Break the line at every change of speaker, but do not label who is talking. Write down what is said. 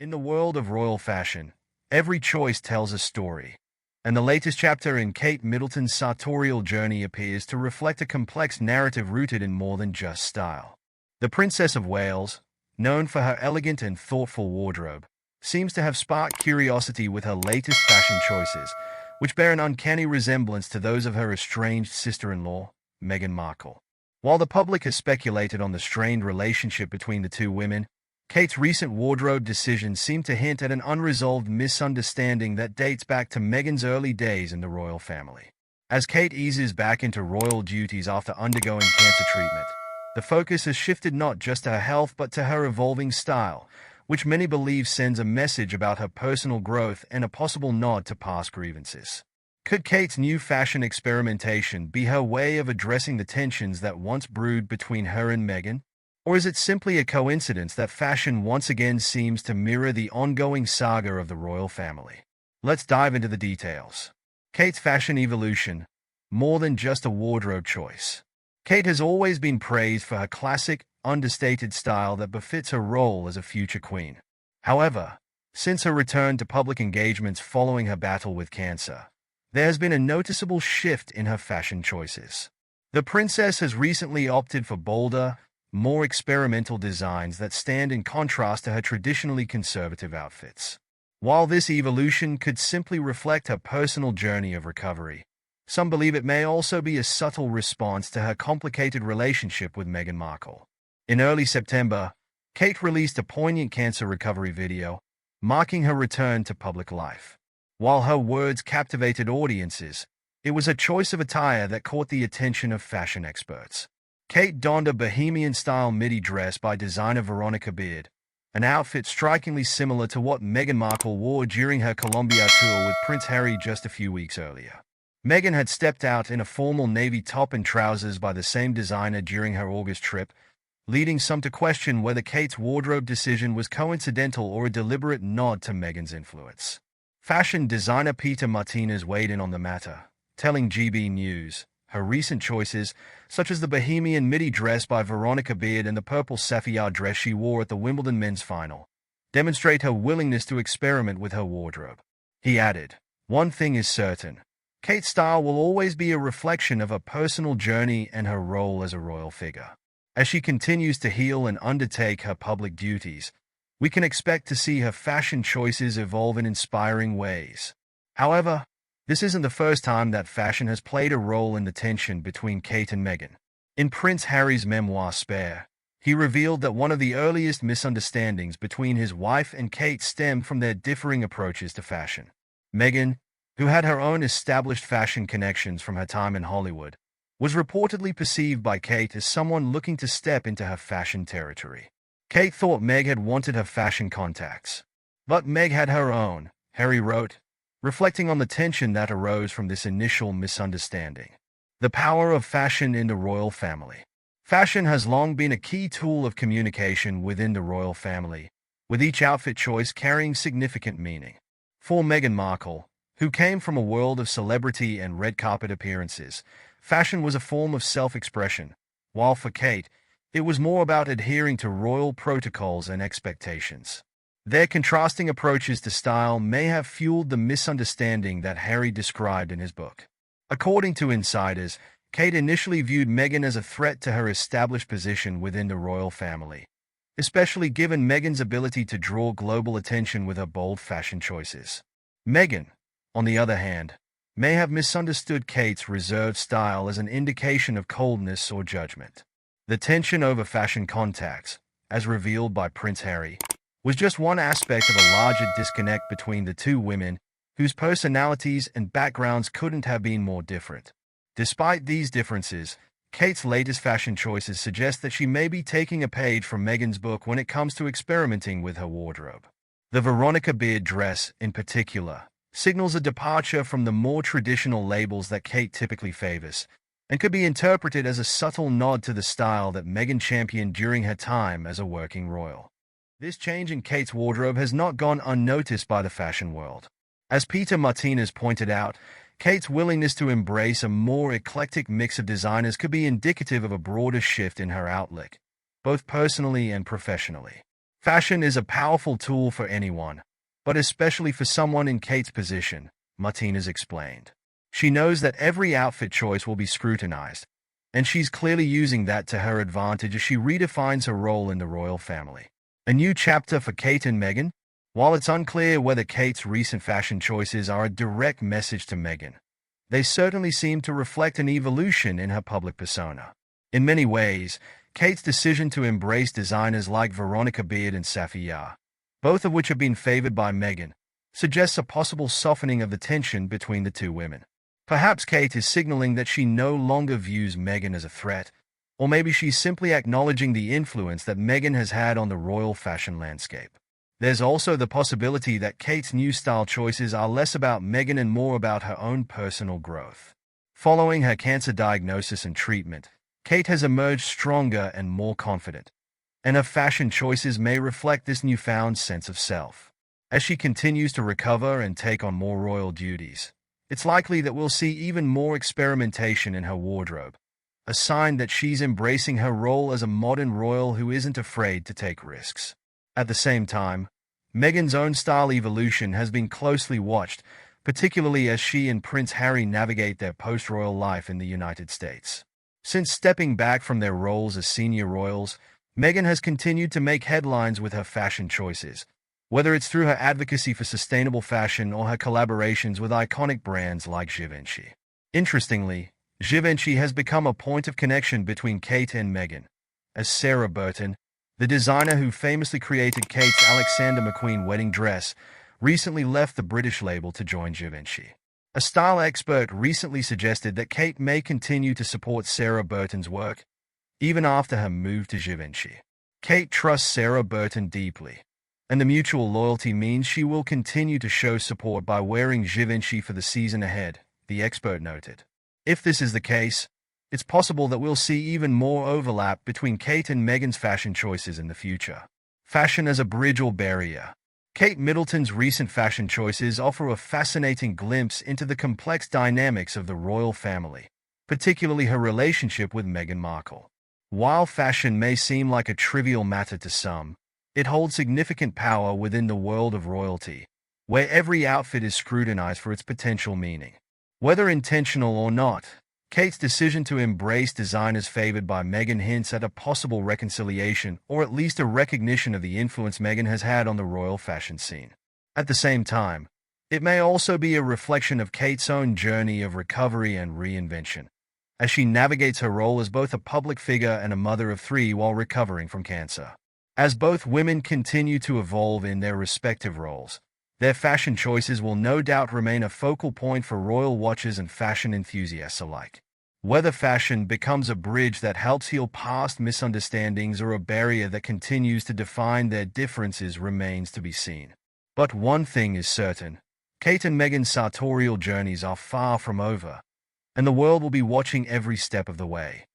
In the world of royal fashion, every choice tells a story, and the latest chapter in Kate Middleton's sartorial journey appears to reflect a complex narrative rooted in more than just style. The Princess of Wales, known for her elegant and thoughtful wardrobe, seems to have sparked curiosity with her latest fashion choices, which bear an uncanny resemblance to those of her estranged sister-in-law, Meghan Markle. While the public has speculated on the strained relationship between the two women, Kate's recent wardrobe decisions seem to hint at an unresolved misunderstanding that dates back to Meghan's early days in the royal family. As Kate eases back into royal duties after undergoing cancer treatment, the focus has shifted not just to her health but to her evolving style, which many believe sends a message about her personal growth and a possible nod to past grievances. Could Kate's new fashion experimentation be her way of addressing the tensions that once brewed between her and Meghan? Or is it simply a coincidence that fashion once again seems to mirror the ongoing saga of the royal family? Let's dive into the details. Kate's fashion evolution, more than just a wardrobe choice. Kate has always been praised for her classic, understated style that befits her role as a future queen. However, since her return to public engagements following her battle with cancer, there has been a noticeable shift in her fashion choices. The princess has recently opted for bolder, more experimental designs that stand in contrast to her traditionally conservative outfits. While this evolution could simply reflect her personal journey of recovery, some believe it may also be a subtle response to her complicated relationship with Meghan Markle. In early September, Kate released a poignant cancer recovery video, marking her return to public life. While her words captivated audiences, it was a choice of attire that caught the attention of fashion experts. Kate donned a bohemian-style midi dress by designer Veronica Beard, an outfit strikingly similar to what Meghan Markle wore during her Colombia tour with Prince Harry just a few weeks earlier. Meghan had stepped out in a formal navy top and trousers by the same designer during her August trip, leading some to question whether Kate's wardrobe decision was coincidental or a deliberate nod to Meghan's influence. Fashion designer Peter Martinez weighed in on the matter, telling GB News, her recent choices, such as the bohemian midi dress by Veronica Beard and the purple sapphire dress she wore at the Wimbledon men's final, demonstrate her willingness to experiment with her wardrobe. He added, "One thing is certain. Kate's style will always be a reflection of her personal journey and her role as a royal figure. As she continues to heal and undertake her public duties, we can expect to see her fashion choices evolve in inspiring ways." However, this isn't the first time that fashion has played a role in the tension between Kate and Meghan. In Prince Harry's memoir Spare, he revealed that one of the earliest misunderstandings between his wife and Kate stemmed from their differing approaches to fashion. Meghan, who had her own established fashion connections from her time in Hollywood, was reportedly perceived by Kate as someone looking to step into her fashion territory. Kate thought Meg had wanted her fashion contacts, but Meg had her own, Harry wrote, reflecting on the tension that arose from this initial misunderstanding. The power of fashion in the royal family. Fashion has long been a key tool of communication within the royal family, with each outfit choice carrying significant meaning. For Meghan Markle, who came from a world of celebrity and red carpet appearances, fashion was a form of self-expression, while for Kate, it was more about adhering to royal protocols and expectations. Their contrasting approaches to style may have fueled the misunderstanding that Harry described in his book. According to insiders, Kate initially viewed Meghan as a threat to her established position within the royal family, especially given Meghan's ability to draw global attention with her bold fashion choices. Meghan, on the other hand, may have misunderstood Kate's reserved style as an indication of coldness or judgment. The tension over fashion contacts, as revealed by Prince Harry, was just one aspect of a larger disconnect between the two women, whose personalities and backgrounds couldn't have been more different. Despite these differences, Kate's latest fashion choices suggest that she may be taking a page from Meghan's book when it comes to experimenting with her wardrobe. The Veronica Beard dress, in particular, signals a departure from the more traditional labels that Kate typically favors, and could be interpreted as a subtle nod to the style that Meghan championed during her time as a working royal. This change in Kate's wardrobe has not gone unnoticed by the fashion world. As Peter Martinez pointed out, Kate's willingness to embrace a more eclectic mix of designers could be indicative of a broader shift in her outlook, both personally and professionally. Fashion is a powerful tool for anyone, but especially for someone in Kate's position, Martinez explained. She knows that every outfit choice will be scrutinized, and she's clearly using that to her advantage as she redefines her role in the royal family. A new chapter for Kate and Meghan? While it's unclear whether Kate's recent fashion choices are a direct message to Meghan, they certainly seem to reflect an evolution in her public persona. In many ways, Kate's decision to embrace designers like Veronica Beard and Safiya, both of which have been favored by Meghan, suggests a possible softening of the tension between the two women. Perhaps Kate is signaling that she no longer views Meghan as a threat, or maybe she's simply acknowledging the influence that Meghan has had on the royal fashion landscape. There's also the possibility that Kate's new style choices are less about Meghan and more about her own personal growth. Following her cancer diagnosis and treatment, Kate has emerged stronger and more confident, and her fashion choices may reflect this newfound sense of self. As she continues to recover and take on more royal duties, it's likely that we'll see even more experimentation in her wardrobe, a sign that she's embracing her role as a modern royal who isn't afraid to take risks. At the same time, Meghan's own style evolution has been closely watched, particularly as she and Prince Harry navigate their post-royal life in the United States. Since stepping back from their roles as senior royals, Meghan has continued to make headlines with her fashion choices, whether it's through her advocacy for sustainable fashion or her collaborations with iconic brands like Givenchy. Interestingly, Givenchy has become a point of connection between Kate and Meghan, as Sarah Burton, the designer who famously created Kate's Alexander McQueen wedding dress, recently left the British label to join Givenchy. A style expert recently suggested that Kate may continue to support Sarah Burton's work, even after her move to Givenchy. Kate trusts Sarah Burton deeply, and the mutual loyalty means she will continue to show support by wearing Givenchy for the season ahead, the expert noted. If this is the case, it's possible that we'll see even more overlap between Kate and Meghan's fashion choices in the future. Fashion as a bridge or barrier. Kate Middleton's recent fashion choices offer a fascinating glimpse into the complex dynamics of the royal family, particularly her relationship with Meghan Markle. While fashion may seem like a trivial matter to some, it holds significant power within the world of royalty, where every outfit is scrutinized for its potential meaning. Whether intentional or not, Kate's decision to embrace designers favored by Meghan hints at a possible reconciliation or at least a recognition of the influence Meghan has had on the royal fashion scene. At the same time, it may also be a reflection of Kate's own journey of recovery and reinvention, as she navigates her role as both a public figure and a mother of three while recovering from cancer. As both women continue to evolve in their respective roles, their fashion choices will no doubt remain a focal point for royal watchers and fashion enthusiasts alike. Whether fashion becomes a bridge that helps heal past misunderstandings or a barrier that continues to define their differences remains to be seen. But one thing is certain: Kate and Meghan's sartorial journeys are far from over, and the world will be watching every step of the way.